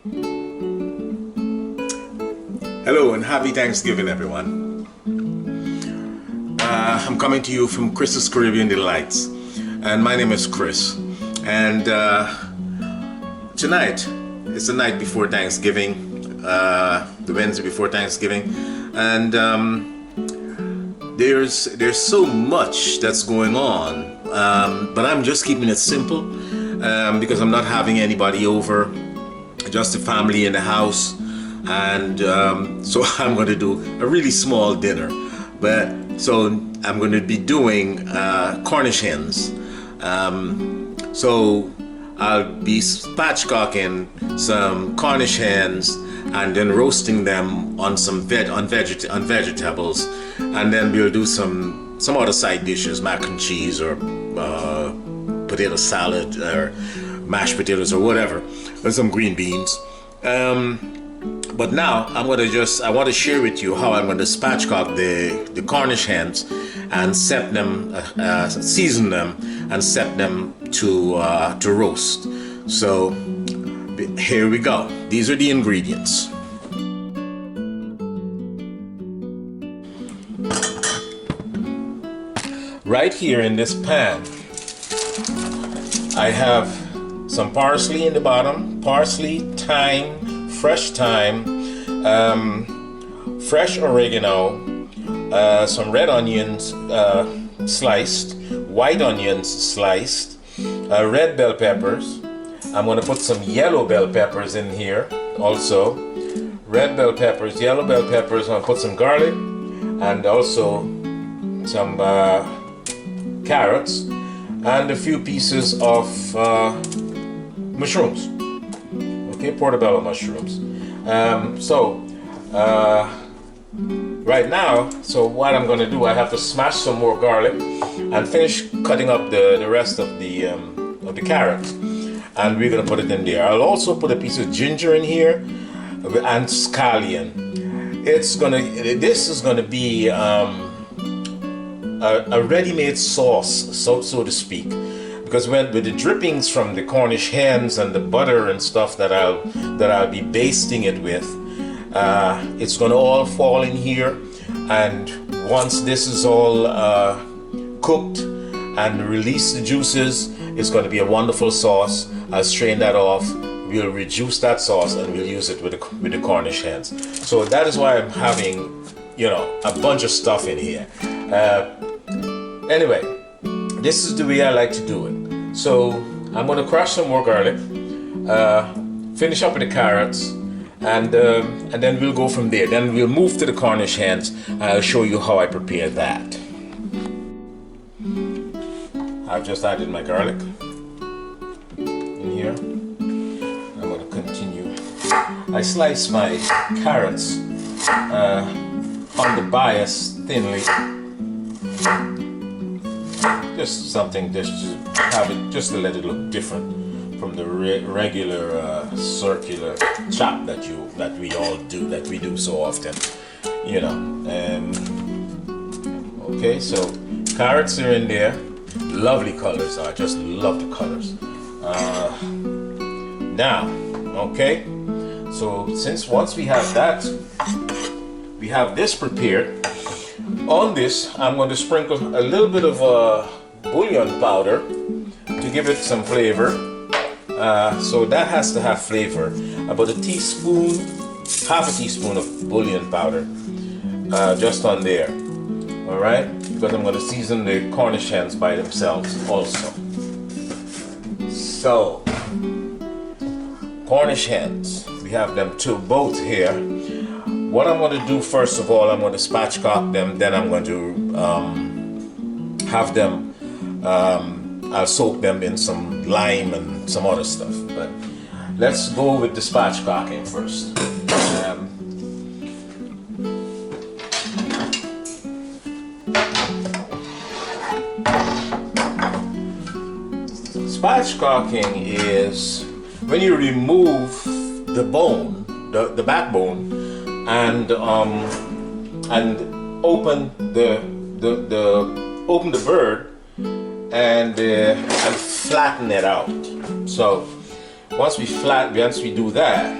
Hello and happy Thanksgiving, everyone. I'm coming to you from Chris's Caribbean Delights, and my name is Chris. And tonight is the night before Thanksgiving, the Wednesday before Thanksgiving, and there's so much that's going on, but I'm just keeping it simple because I'm not having anybody over, just the family in the house. And so I'm going to do a really small dinner, so I'm going to be doing Cornish hens. So I'll be spatchcocking some Cornish hens and then roasting them on some vegetables, and then we'll do some other side dishes, mac and cheese or potato salad or mashed potatoes or whatever, and some green beans. But now I want to share with you how I'm going to spatchcock the Cornish hens and set them, season them, and set them to roast. So here we go. These are the ingredients. Right here in this pan, I have some parsley in the bottom, parsley, thyme, fresh thyme, fresh oregano, some red onions sliced, white onions sliced, red bell peppers. I'm going to put some yellow bell peppers in here also. Red bell peppers, yellow bell peppers. I'm going to put some garlic and also some carrots and a few pieces of mushrooms. Okay, portobello mushrooms. Right now, so what I'm going to do, I have to smash some more garlic and finish cutting up the rest of the carrots, and we're going to put it in there. I'll also put a piece of ginger in here and scallion. This is going to be a ready-made sauce, so to speak. Because with the drippings from the Cornish hens and the butter and stuff that I'll be basting it with, it's gonna all fall in here. And once this is all cooked and release the juices, it's gonna be a wonderful sauce. I'll strain that off. We'll reduce that sauce and we'll use it with the Cornish hens. So that is why I'm having, a bunch of stuff in here. Anyway, this is the way I like to do it. So I'm going to crush some more garlic, finish up with the carrots, and then we'll go from there. Then we'll move to the Cornish hens. I'll show you how I prepare that. I've just added my garlic in here. I'm going to continue. I slice my carrots on the bias thinly. Just something just to have it, just to let it look different from the regular circular chop that we do so often, Okay, so carrots are in there. Lovely colors. I just love the colors. Now, okay. So once we have that, we have this prepared. On this, I'm going to sprinkle a little bit of bullion powder to give it some flavor. So that has to have flavor. About half a teaspoon of bullion powder, just on there. All right, because I'm going to season the Cornish hens by themselves also. So, Cornish hens, we have them both here. What I'm going to do first of all, I'm going to spatchcock them. Then I'm going to have them. I'll soak them in some lime and some other stuff. But let's go with the spatchcocking first. Spatchcocking is when you remove the bone, the backbone, and open the bird and flatten it out. So once we do that,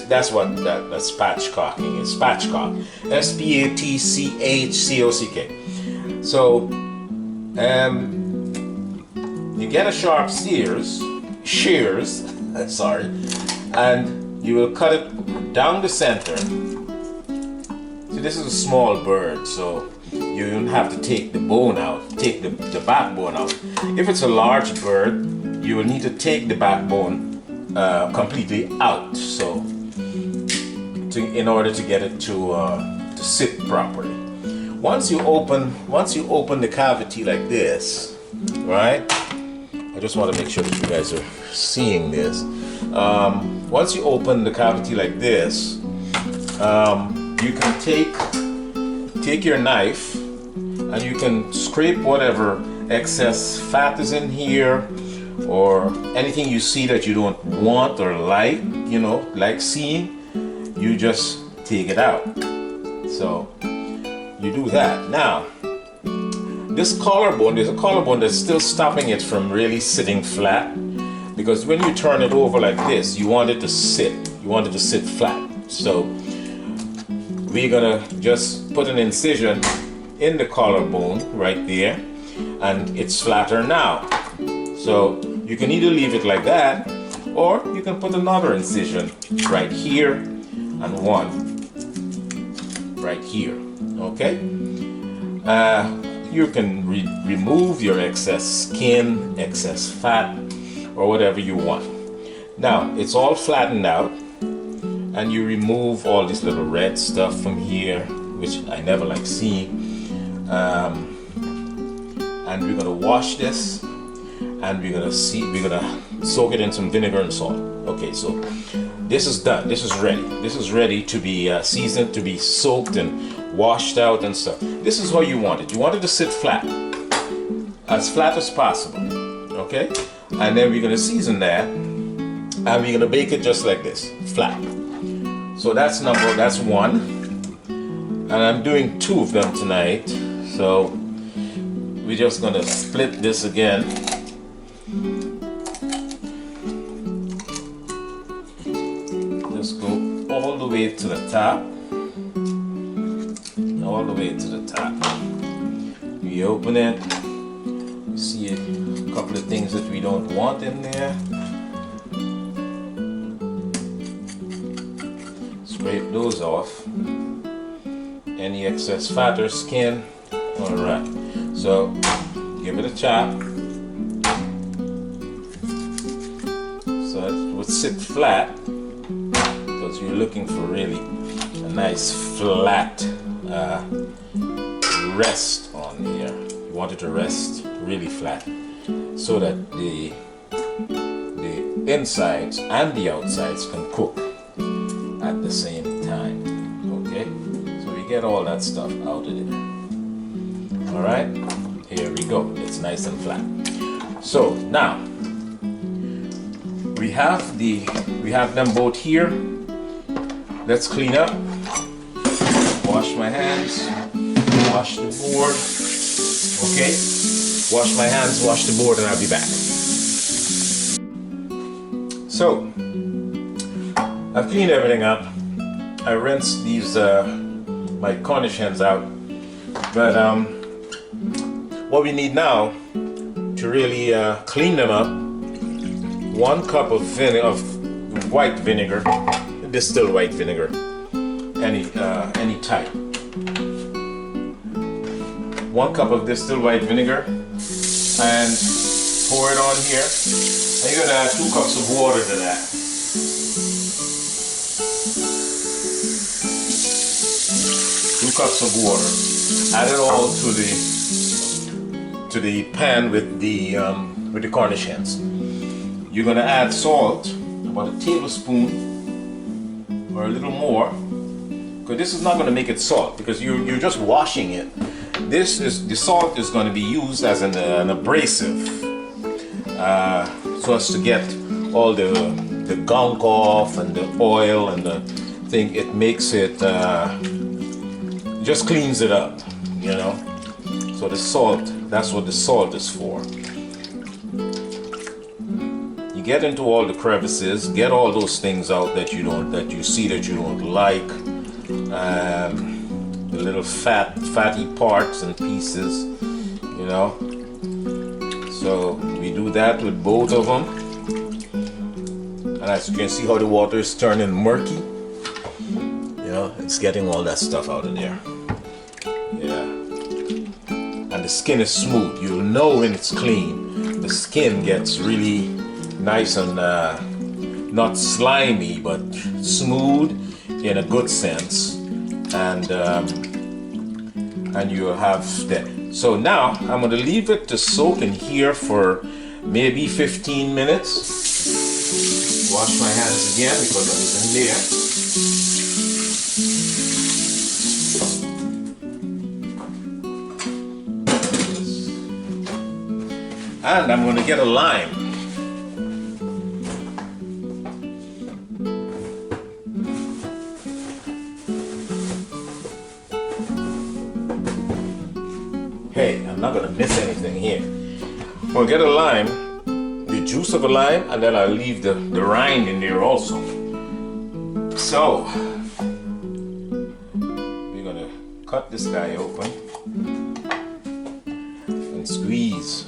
that's what that spatchcocking is. Spatchcock, S-P-A-T-C-H-C-O-C-K. So you get a sharp shears, sorry, and you will cut it down the center. See, this is a small bird, so you don't have to take the bone out, take the backbone out. If it's a large bird, you will need to take the backbone completely out, so in order to get it to sit properly. Once you open the cavity like this, right? I just want to make sure that you guys are seeing this. Once you open the cavity like this, you can take your knife and you can scrape whatever excess fat is in here, or anything you see that you don't want or like, like seeing, you just take it out. So you do that. Now, this collarbone, there's a collarbone that's still stopping it from really sitting flat, because when you turn it over like this, you want it to sit. You want it to sit flat. So we're gonna just put an incision in the collarbone right there, and it's flatter now. So you can either leave it like that, or you can put another incision right here and one right here. Okay? You can remove your excess skin, excess fat, or whatever you want. Now, it's all flattened out, and you remove all this little red stuff from here, which I never like seeing. And we're gonna wash this, and we're gonna soak it in some vinegar and salt. Okay, so this is done. This is ready. This is ready to be seasoned, to be soaked and washed out and stuff. This is how you want it. You want it to sit flat as possible. Okay, and then we're gonna season that, and we're gonna bake it just like this, flat. So that's one, and I'm doing 2 of them tonight. So we're just gonna split this again. Just go all the way to the top. All the way to the top. We open it. You see a couple of things that we don't want in there. Scrape those off. Any excess fat or skin. Alright. So give it a chop. So it would sit flat, because you're looking for really a nice flat rest on here. You want it to rest really flat, so that the insides and the outsides can cook at the same time. Okay, so we get all that stuff out of it. All right, here we go. It's nice and flat. So now we have them both here. Let's clean up. Wash my hands, wash the board. Okay, wash my hands, wash the board, and I'll be back. So I've cleaned everything up. I rinsed these my Cornish hens out, but what we need now to really clean them up: 1 cup of white vinegar, distilled white vinegar, any type. 1 cup of distilled white vinegar, and pour it on here. And you're gonna add 2 cups of water to that. 2 cups of water. Add it all to the pan with the Cornish hens. You're gonna add salt, about a tablespoon or a little more, because this is not gonna make it salt, because you're just washing it. The salt is going to be used as an abrasive, so as to get all the gunk off and the oil and the thing. It makes it, just cleans it up, So the salt, that's what the salt is for. You you get into all the crevices, get all those things out that you see that you don't like, the little fatty parts and pieces, you know. So we do that with both of them, and as you can see how the water is turning murky, you know, it's getting all that stuff out of there. Yeah, and the skin is smooth. You'll know when it's clean. The skin gets really nice and not slimy, but smooth in a good sense, and you'll have that. So now I'm going to leave it to soak in here for maybe 15 minutes. Wash my hands again because I was in there. And I'm going to get a lime. Hey, I'm not going to miss anything here. We'll get a lime, the juice of a lime, and then I'll leave the rind in there also. So, we're going to cut this guy open and squeeze.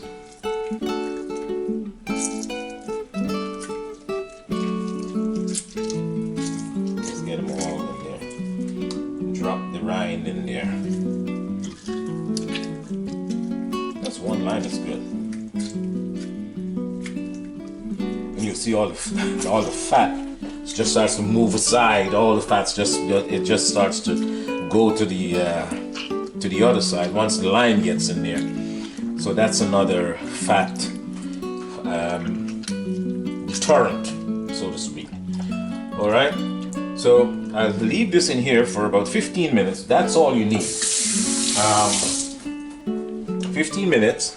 Let's get them all in there. Drop the rind in there. One line is good. And you see all the fat just starts to move aside. All the fats it just starts to go to the other side once the lime gets in there. So that's another fat deterrent, so to speak. All right. So I'll leave this in here for about 15 minutes. That's all you need. 15 minutes,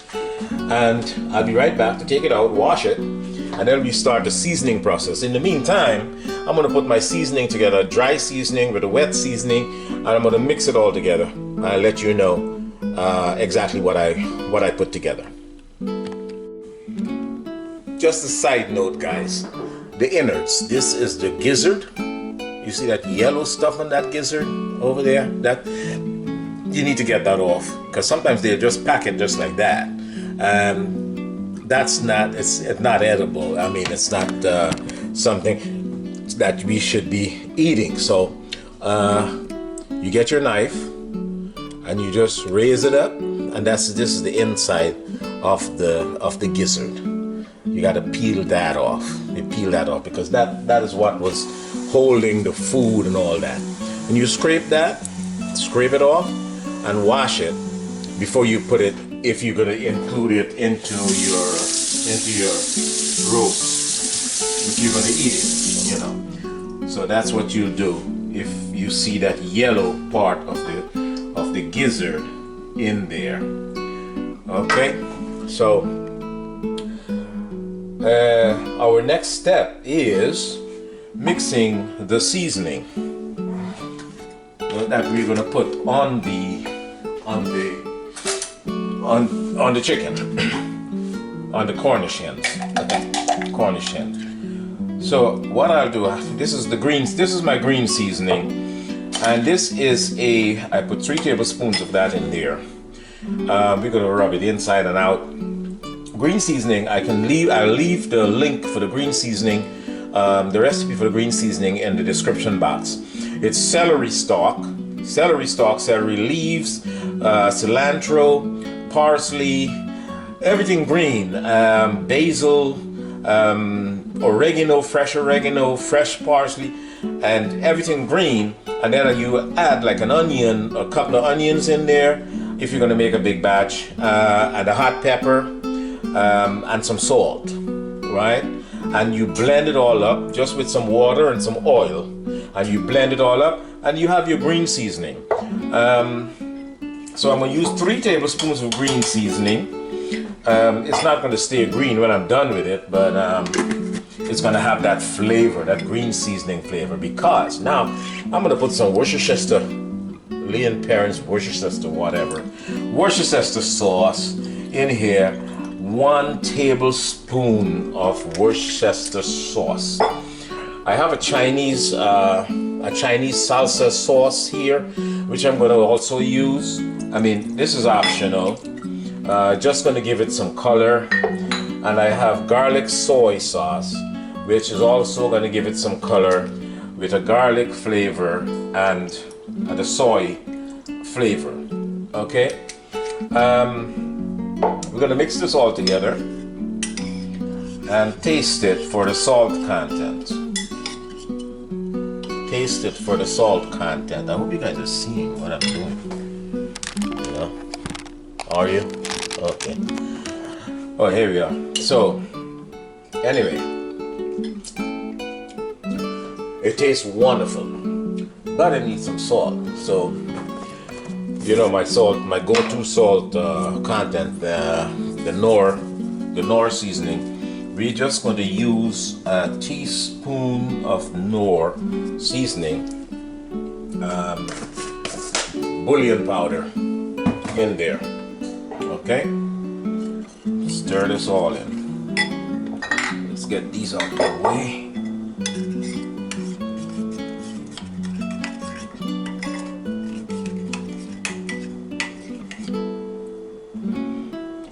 and I'll be right back to take it out, wash it, and then we start the seasoning process. In the meantime, I'm going to put my seasoning together, dry seasoning with a wet seasoning, and I'm going to mix it all together. I'll let you know exactly what I put together. Just a side note, guys, the innards. This is the gizzard. You see that yellow stuff on that gizzard over there? That you need to get that off, because sometimes they just pack it just like that. It's not edible. I mean, it's not something that we should be eating. So you get your knife and you just raise it up, and this is the inside of the gizzard. You got to peel that off. You peel that off because that is what was holding the food and all that. And you scrape it off, and wash it before you put it, if you're going to include it into your roast, if you're going to eat it, you know. So that's what you'll do if you see that yellow part of the gizzard in there. Okay, so our next step is mixing the seasoning that we're going to put on the chicken, on the Cornish hens. Cornish hens. So what I'll do, this is my green seasoning, and this is I put 3 tablespoons of that in there. We're going to rub it inside and out. Green seasoning, I'll leave the link for the green seasoning, the recipe for the green seasoning in the description box. It's celery stalk, celery leaves, cilantro, parsley, everything green, basil, oregano, fresh parsley, and everything green. And then you add like an onion, a couple of onions in there if you're going to make a big batch, and a hot pepper, and some salt, right? And you blend it all up just with some water and some oil, and you blend it all up, and you have your green seasoning. So I'm going to use 3 tablespoons of green seasoning. It's not going to stay green when I'm done with it, but it's going to have that flavor, that green seasoning flavor, because now I'm going to put some Worcestershire, Leon Parents Worcestershire, whatever, Worcestershire sauce in here 1 tablespoon of Worcestershire sauce. I have a Chinese salsa sauce here, which I'm going to also use. I mean, this is optional. Just going to give it some color. And I have garlic soy sauce, which is also going to give it some color with a garlic flavor and the soy flavor. Okay. We're going to mix this all together and taste it for the salt content. Taste it for the salt content. I hope you guys are seeing what I'm doing. You know? Are you? Okay. Oh, here we are. So, anyway, it tastes wonderful, but it needs some salt. So, you know, my go-to salt content, the Knorr seasoning. We're just going to use a teaspoon of Knorr seasoning, bullion powder in there. Okay? Stir this all in. Let's get these out of the way.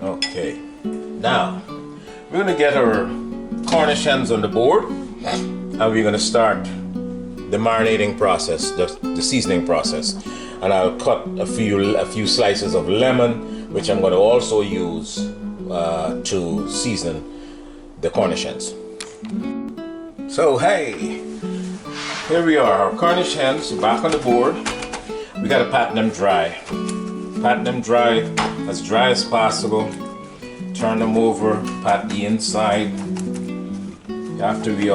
Okay, now we're going to get our Cornish hens on the board, and we're going to start the marinating process, the seasoning process. And I'll cut a few slices of lemon, which I'm going to also use to season the Cornish hens. So hey, here we are, our Cornish hens back on the board. We got to pat them dry. Pat them dry as possible. Turn them over, pat the inside. After we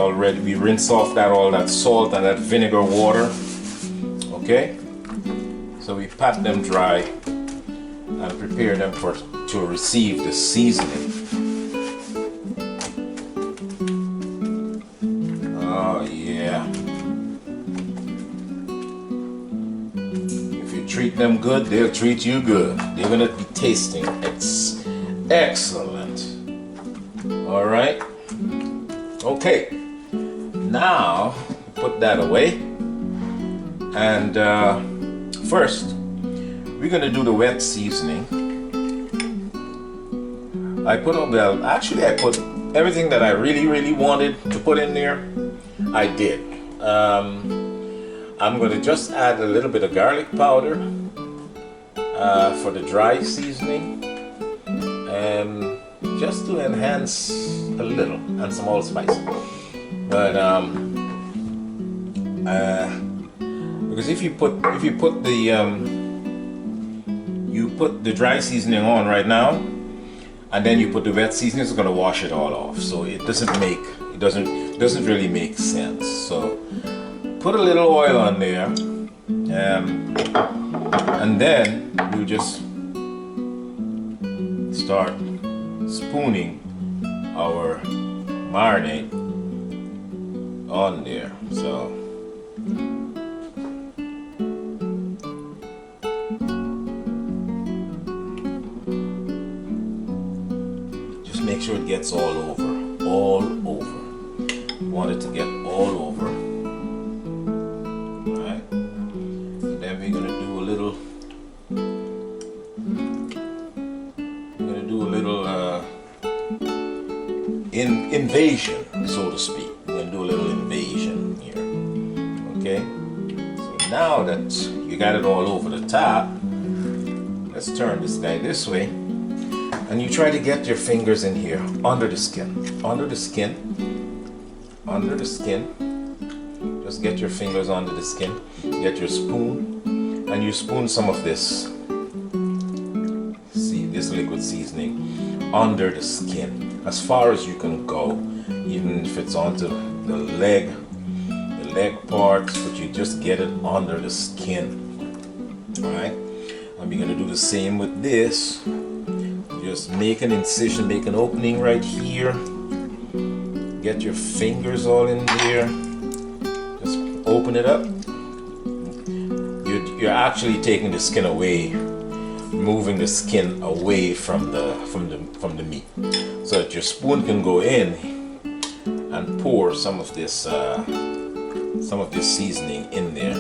rinse off all that salt and that vinegar water. Okay? So we pat them dry and prepare them to receive the seasoning. Oh yeah. If you treat them good, they'll treat you good. They're gonna be tasting excellent. All right. Okay. Now put that away. And first, we're gonna do the wet seasoning. I put everything that I really wanted to put in there. I did. I'm gonna just add a little bit of garlic powder for the dry seasoning. Just to enhance a little, and some allspice. But because if you put the dry seasoning on right now, and then you put the wet seasoning, it's gonna wash it all off. So it doesn't really make sense. So put a little oil on there, and then you just start spooning our marinade on there. So just make sure it gets all over. You want it to get all over. All right. And then we're gonna do a little invasion, so to speak. We're going to do a little invasion here. Okay? So now that you got it all over the top, let's turn this guy this way. And you try to get your fingers in here, under the skin. Under the skin. Under the skin. Just get your fingers under the skin. Get your spoon. And you spoon some of this. See, this liquid seasoning under the skin. As far as you can go, even if it's onto the leg parts, but you just get it under the skin. All right, and we're gonna do the same with this. Just make an incision, make an opening right here. Get your fingers all in there. Just open it up. You're actually taking the skin away moving the skin away from the meat, so that your spoon can go in and pour some of this seasoning in there,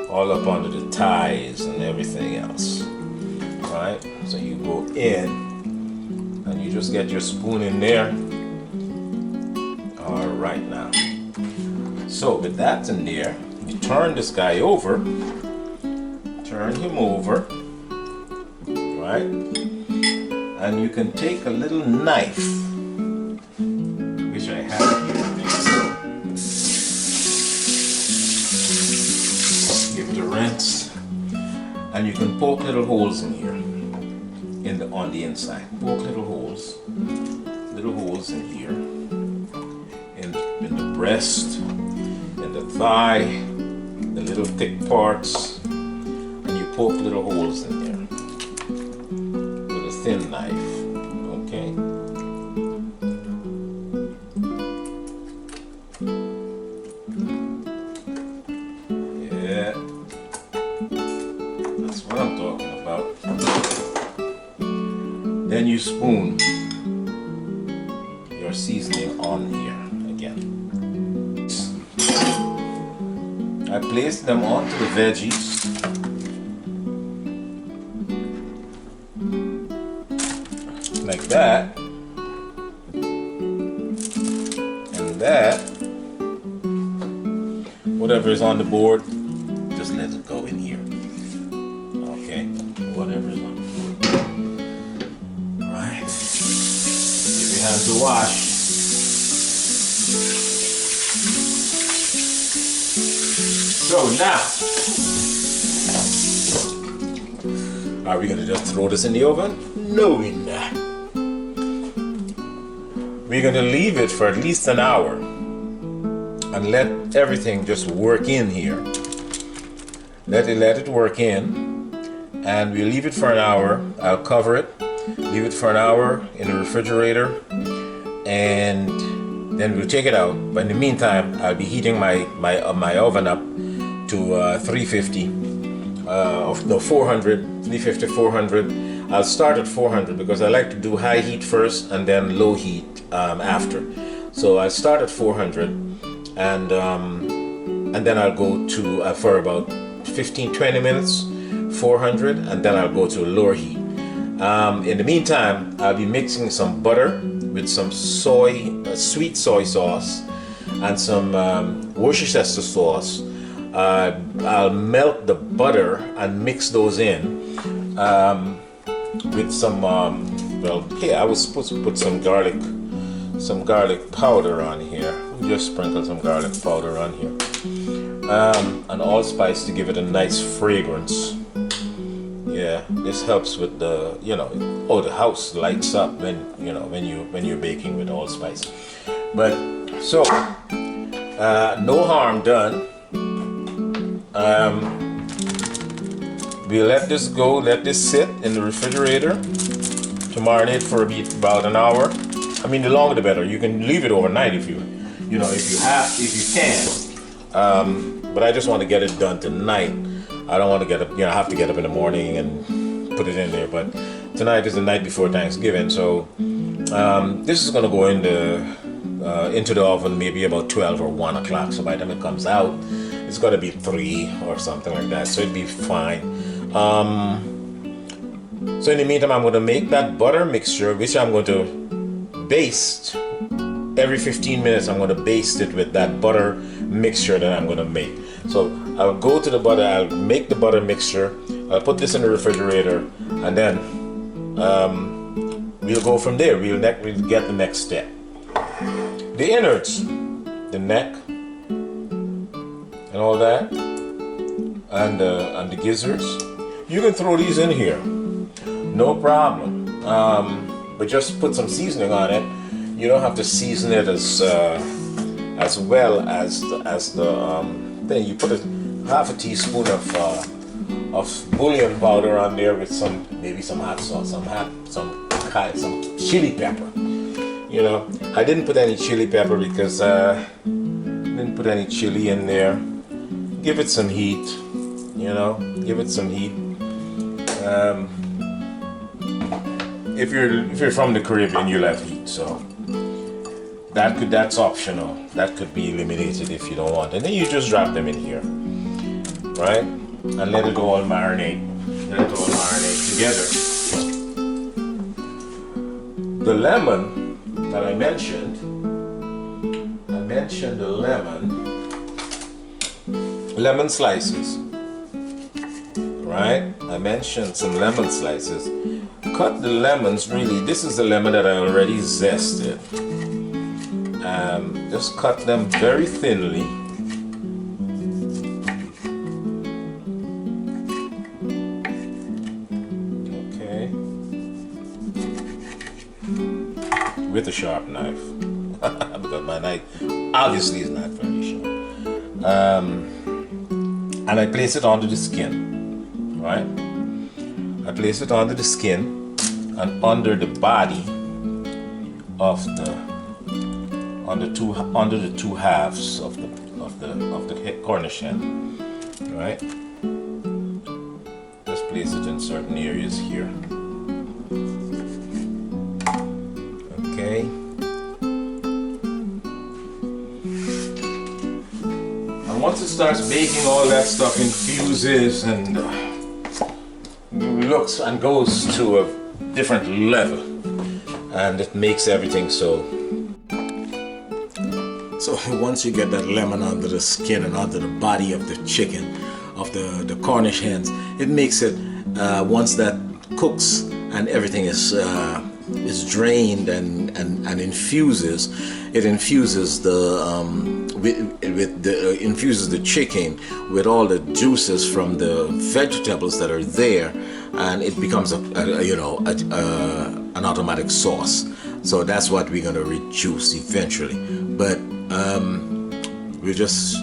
all up under the thighs and everything else. Right? So you go in and you just get your spoon in there. All right now. So with that in there, you turn this guy over. Turn him over. Right? And you can take a little knife, which I have here. Give it a rinse, and you can poke little holes in here, on the inside. Poke little holes in here, in the breast, in the thigh, the little thick parts, and you poke little holes in there with a thin knife. Okay. What I'm talking about. Then you spoon your seasoning on here again. I place them onto the veggies. Like that. And that. Whatever is on the board, just let it go in here. Whatever is on the board. Right. Give your hands a wash. So now, are we going to just throw this in the oven? No, we're not. We're going to leave it for at least an hour and let everything just work in here. Let it work in. And we leave it for an hour. I'll cover it, leave it for an hour in the refrigerator, and then we'll take it out. But in the meantime, I'll be heating my oven up to 350, 350, 400. I'll start at 400 because I like to do high heat first and then low heat after. So I'll start at 400, and then I'll go to for about 15-20 minutes. 400, and then I'll go to a lower heat. In the meantime, I'll be mixing some butter with some sweet soy sauce and some Worcestershire sauce. I'll melt the butter and mix those in with some I was supposed to put some garlic powder on here. Just sprinkle some garlic powder on here, and allspice to give it a nice fragrance. Yeah, this helps with the, the house lights up when you're baking with allspice. But so no harm done. We'll let this go, let this sit in the refrigerator to marinate for about an hour. I mean, the longer the better. You can leave it overnight if you can. But I just want to get it done tonight. I don't want to get up, have to get up in the morning and put it in there. But tonight is the night before Thanksgiving, so this is going to go into the oven maybe about 12 or 1 o'clock. So by the time it comes out, it's going to be 3 or something like that. So it'd be fine. So in the meantime, I'm going to make that butter mixture, which I'm going to baste. Every 15 minutes, I'm going to baste it with that butter mixture that I'm going to make. So I'll go to the butter, I'll make the butter mixture, I'll put this in the refrigerator, and then we'll go from there. We'll get the next step. The innards, the neck, and all that, and the gizzards. You can throw these in here, no problem. But just put some seasoning on it. You don't have to season it as well as the thing. You put half a teaspoon of bullion powder on there with maybe some hot sauce, some chili pepper. I didn't put any chili pepper because I didn't put any chili in there. Give it some heat. Give it some heat. if you're from the Caribbean, you'll have heat, so that's optional. That could be eliminated if you don't want. And then you just drop them in here, right? And let it all marinate. Let it all marinate together. The lemon that I mentioned the lemon slices, right? I mentioned some lemon slices. Cut the lemons, really, this is the lemon that I already zested. Just cut them very thinly. Okay. With a sharp knife. Because my knife obviously is not very sharp. And I place it onto the skin, right? I place it onto the skin and under the body of under the two halves of the Cornish hen, right? Just place it in certain areas here. Okay. And once it starts baking, all that stuff infuses and looks and goes to a different level, and it makes everything so once you get that lemon under the skin and under the body of the chicken, of the Cornish hens, it makes it, once that cooks and everything is drained and infuses, it infuses infuses the chicken with all the juices from the vegetables that are there, and it becomes an automatic sauce. So that's what we're gonna reduce eventually. But we just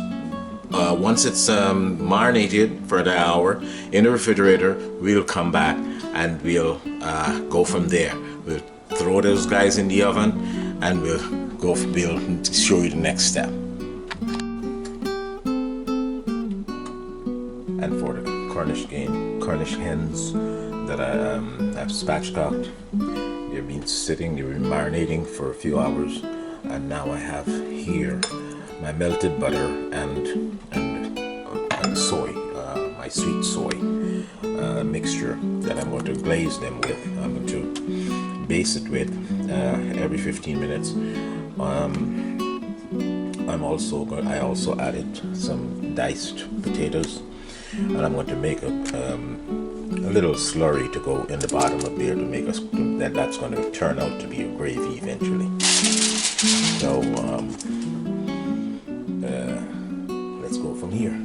once it's marinated for an hour in the refrigerator, we'll come back and we'll go from there. We'll throw those guys in the oven and we'll show you the next step. And for the Cornish hens that I've spatchcocked, they've been marinating for a few hours, and now I have here my melted butter and soy, my sweet soy mixture that I'm going to glaze them with. I'm going to baste it with every 15 minutes. I also added some diced potatoes, and I'm going to make a little slurry to go in the bottom of there to make that's going to turn out to be a gravy eventually. So let's go from here.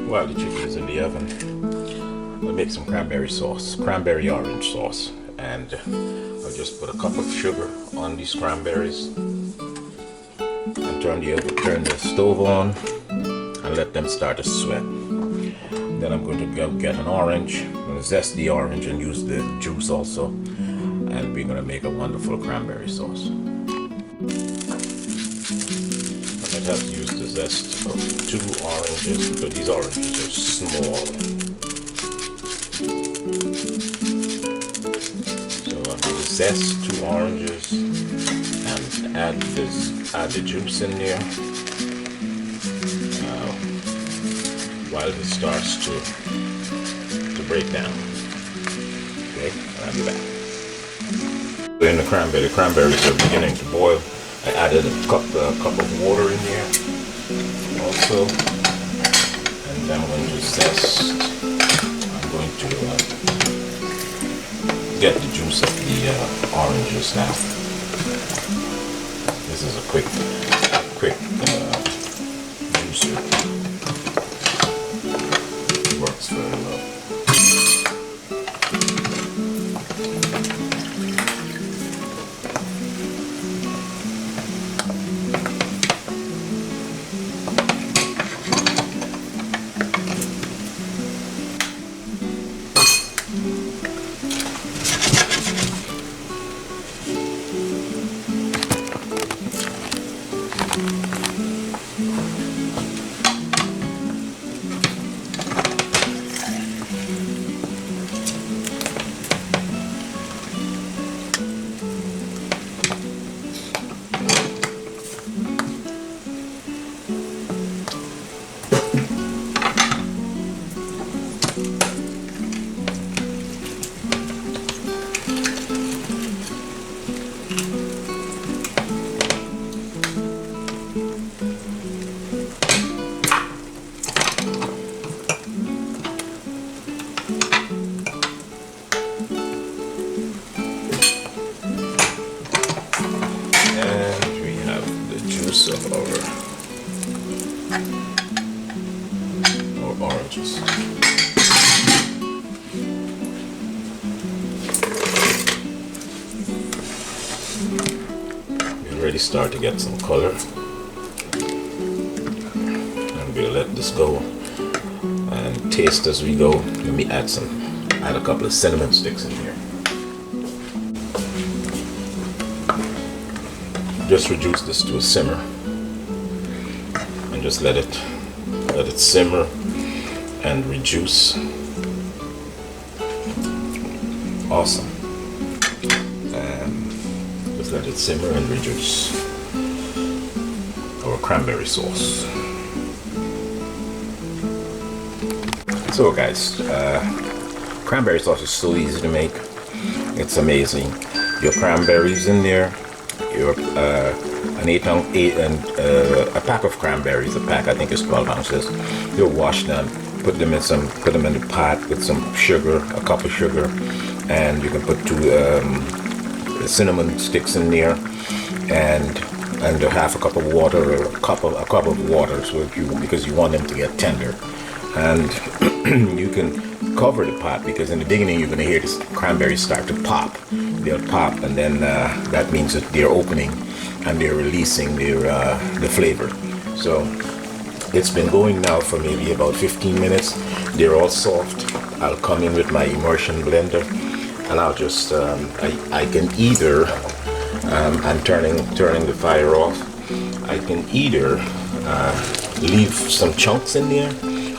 While the chicken is in the oven, I'll make some cranberry orange sauce, and I'll just put a cup of sugar on these cranberries and turn the stove on and let them start to sweat. Then I'm going to go get an orange. I'm going to zest the orange and use the juice also, and we're going to make a wonderful cranberry sauce. I have used the zest of 2 oranges because these oranges are small. So I'm going to zest 2 oranges and add the juice in there while it starts to break down. Okay, I'll be back. In the cranberries are beginning to boil. I added a cup of water in there also, and then I'm going to zest. I'm going to get the juice of the oranges now. This is a quick juicer. It works very well. juice of our oranges. We already start to get some color, and we'll let this go and taste as we go. Let me add a couple of cinnamon sticks in here. Just reduce this to a simmer and just let it simmer and reduce. Awesome. And just let it simmer and reduce. Our cranberry sauce. So guys, cranberry sauce is so easy to make. It's amazing. Your cranberries in there. Your a pack of cranberries. A pack I think is 12 ounces. You'll wash them, put them in the pot with some sugar, a cup of sugar, and you can put 2 cinnamon sticks in there, and a half a cup of water, or a cup of water, so because you want them to get tender. And you can cover the pot, because in the beginning you're going to hear this cranberries start to pop. They'll pop, and then that means that they're opening and they're releasing the flavor. So it's been going now for maybe about 15 minutes. They're all soft. I'll come in with my immersion blender, and I'll just I can either I'm turning the fire off. I can either leave some chunks in there,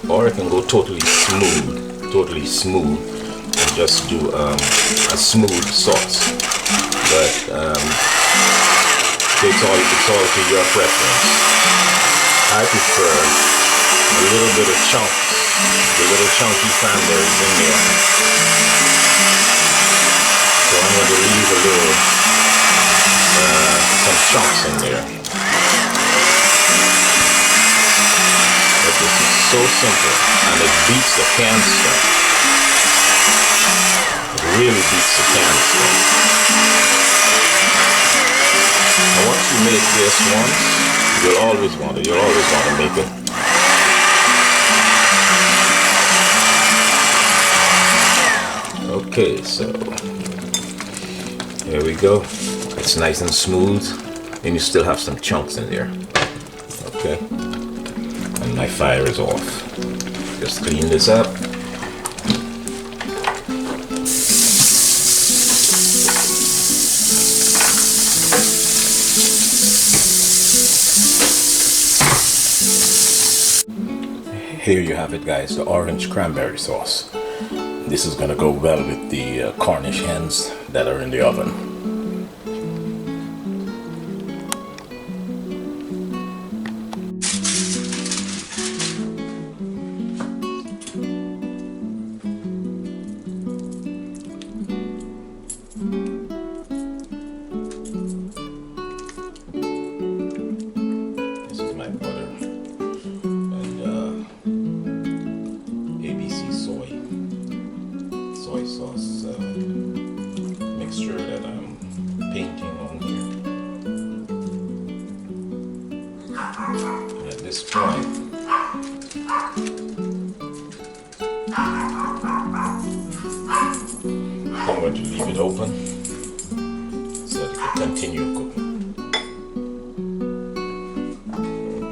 or I can go totally smooth, and just do a smooth sauce. But it's all to your preference. I prefer a little bit of chunks, the little chunky cranberries in there. So I'm going to leave a little some chunks in there. This is so simple, and it beats the canned stuff. It really beats the canned stuff. And once you make this once, you'll always want to make it. Okay, so here we go. It's nice and smooth, and you still have some chunks in there. Okay. My fire is off. Just clean this up. Here you have it, guys, the orange cranberry sauce. This is going to go well with the Cornish hens that are in the oven. Soy sauce mixture that I'm painting on here. And at this point, I'm going to leave it open so that it can continue cooking.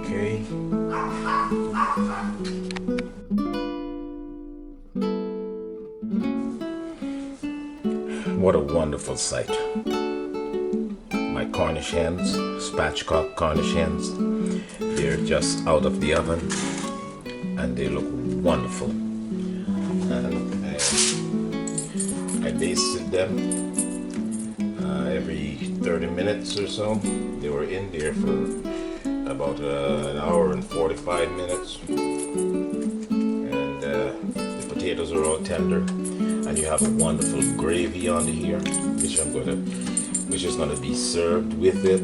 Okay. What a wonderful sight. My Cornish hens, spatchcock Cornish hens, they're just out of the oven and they look wonderful. And I basted them every 30 minutes or so. They were in there for about an hour and 45 minutes. And the potatoes are all tender. And you have a wonderful gravy on here, which is gonna be served with it.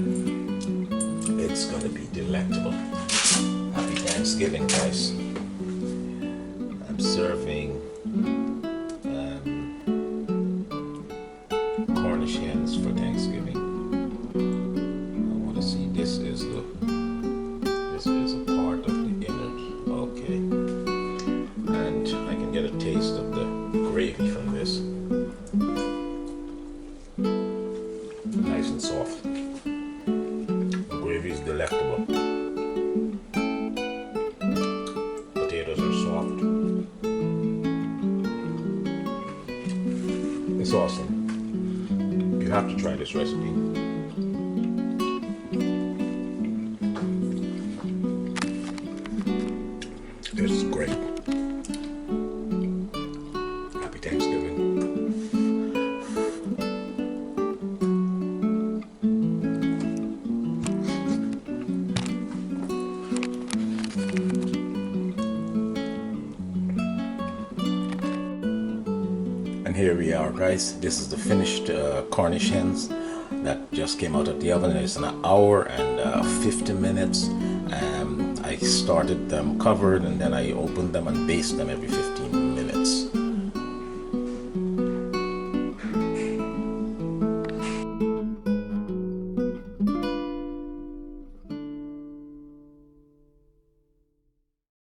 It's gonna be delectable. Happy Thanksgiving, guys. I'm serving Cornish hens for Thanksgiving. I want to see, this is the this recipe. It's great. Happy Thanksgiving. And here we are, guys. This is the finished Cornish hens that just came out of the oven. It's an hour and 50 minutes. I started them covered, and then I opened them and baste them every 15